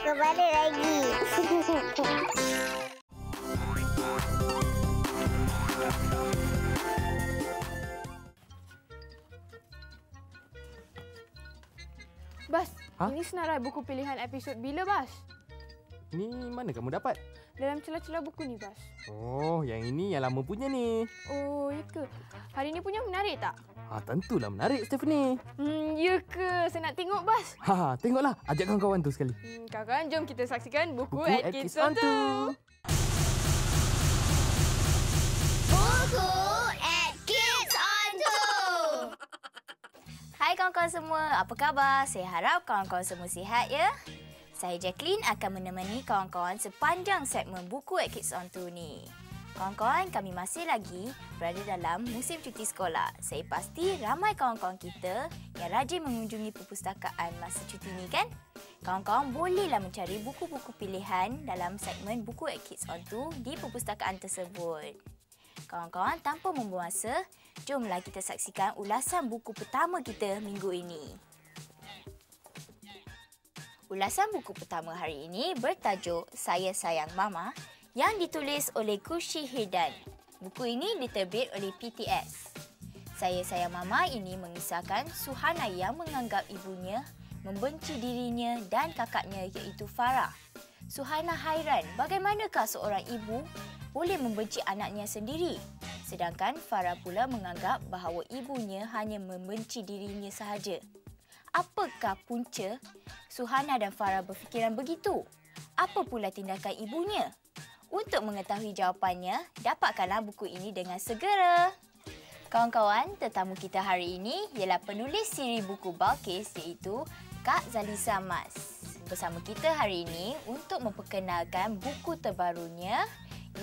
Aku balik lagi. Bas, ini senarai buku pilihan episod bila, Bas? Ni mana kamu dapat? Dalam celah-celah buku ni, Bas. Oh, yang ini yang lama punya ni. Oh, ya ke? Hari ni punya menarik tak? Tentulah menarik, Stephanie. Ya ke? Saya nak tengok, Bas. Tengoklah. Ajak kawan-kawan tu sekali. Kawan-kawan, jom kita saksikan buku At Kids Kids on on 2. Buku at Kids on 2. Hai kawan-kawan semua, apa khabar? Saya harap kawan-kawan semua sihat ya. Saya Jacqueline akan menemani kawan-kawan sepanjang segmen buku at Kids on 2 ni. Kawan-kawan, kami masih lagi berada dalam musim cuti sekolah. Saya pasti ramai kawan-kawan kita yang rajin mengunjungi perpustakaan masa cuti ni kan? Kawan-kawan bolehlah mencari buku-buku pilihan dalam segmen buku at Kids on 2 di perpustakaan tersebut. Kawan-kawan, tanpa membuang masa, jomlah kita saksikan ulasan buku pertama kita minggu ini. Ulasan buku pertama hari ini bertajuk Saya Sayang Mama yang ditulis oleh Kushi Hidan. Buku ini diterbit oleh PTS. Saya Sayang Mama ini mengisahkan Suhana yang menganggap ibunya membenci dirinya dan kakaknya iaitu Farah. Suhana hairan bagaimanakah seorang ibu boleh membenci anaknya sendiri. Sedangkan Farah pula menganggap bahawa ibunya hanya membenci dirinya sahaja. Apakah punca Suhana dan Farah berfikiran begitu? Apa pula tindakan ibunya? Untuk mengetahui jawapannya, dapatkanlah buku ini dengan segera. Kawan-kawan, tetamu kita hari ini ialah penulis siri buku Balqis iaitu Kak Zalisa Mas. Bersama kita hari ini untuk memperkenalkan buku terbarunya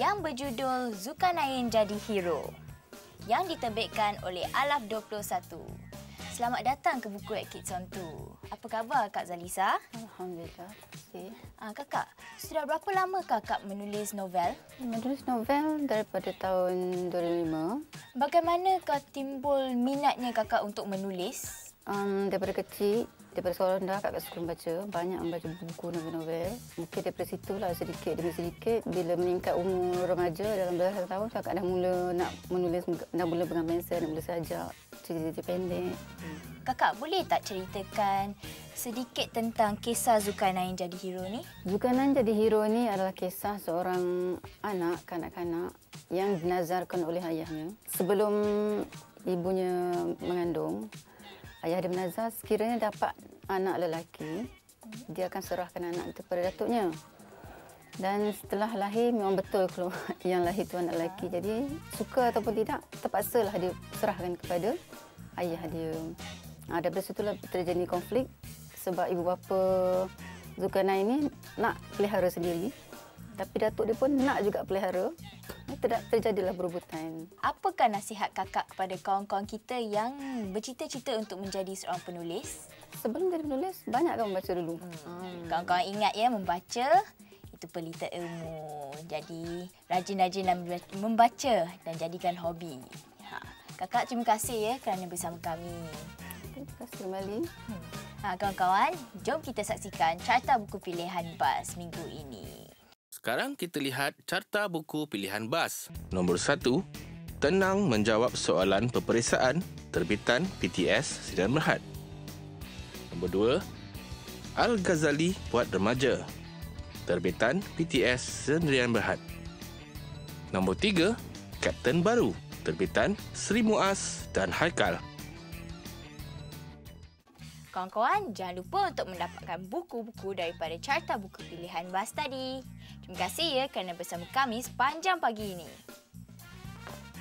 yang berjudul Zulkarnain Jadi Hero yang diterbitkan oleh Alaf 21. Selamat datang ke buku at Kids on 2. Apa khabar Kak Zalisa? Alhamdulillah. Kakak, sudah berapa lama kakak menulis novel? Menulis novel daripada tahun 2005. Bagaimanakah timbul minatnya kakak untuk menulis? Daripada kecil, daripada sekolah rendah kakak suka membaca. Banyak membaca buku novel-novel. Mungkin daripada situlah sedikit demi sedikit. Bila meningkat umur remaja dalam belasan tahun, kakak dah mula nak menulis, dah mula pegang pensel, dah mula sajak cerita-cerita pendek. Kakak boleh tak ceritakan sedikit tentang kisah Zulkarnain Jadi Hero ni? Zulkarnain Jadi Hero ni adalah kisah seorang anak, kanak-kanak yang dinazarkan oleh ayahnya. Sebelum ibunya mengandung, ayah dia menazar sekiranya dapat anak lelaki, dia akan serahkan anak itu kepada datuknya. Dan setelah lahir memang betul keluar yang lahir itu anak lelaki. Jadi suka ataupun tidak, terpaksalah dia serahkan kepada ayah dia. Daripada situlah terjadi konflik sebab ibu bapa Zulkarnain ini nak pelihara sendiri. Tapi datuk dia pun nak juga pelihara. Terjadilah berebutan. Apakah nasihat kakak kepada kawan-kawan kita yang bercita-cita untuk menjadi seorang penulis? Sebelum jadi penulis, banyakkan membaca dulu. Kawan-kawan ingat ya, membaca itu pelita ilmu. Jadi rajin-rajinlah membaca dan jadikan hobi. Kakak, terima kasih ya kerana bersama kami. Terima kasih kembali. Kawan-kawan, jom kita saksikan carta buku pilihan BAS minggu ini. Sekarang kita lihat carta buku pilihan BAS. Nombor 1, Tenang menjawab soalan peperiksaan terbitan PTS Sdn Bhd. Nombor 2, Al-Ghazali buat remaja terbitan PTS Sdn Bhd. Nombor 3, Kapten Baru terbitan Sri Muaz dan Haikal. Kawan-kawan, jangan lupa untuk mendapatkan buku-buku daripada carta buku pilihan BAS tadi. Terima kasih ya kerana bersama kami sepanjang pagi ini.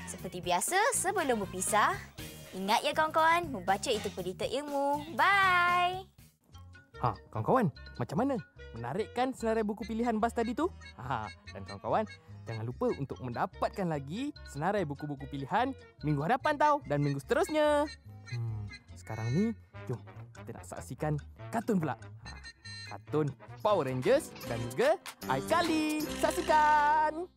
Seperti biasa, sebelum berpisah, ingat ya kawan-kawan, membaca itu pelita ilmu. Bye! Kawan-kawan, macam mana? Menarik kan senarai buku pilihan BAS tadi tu? Dan kawan-kawan, jangan lupa untuk mendapatkan lagi senarai buku-buku pilihan minggu hadapan tau dan minggu seterusnya. Sekarang ni, jom kita nak saksikan kartun pula. Kartun Power Rangers dan juga iCarly. Saksikan!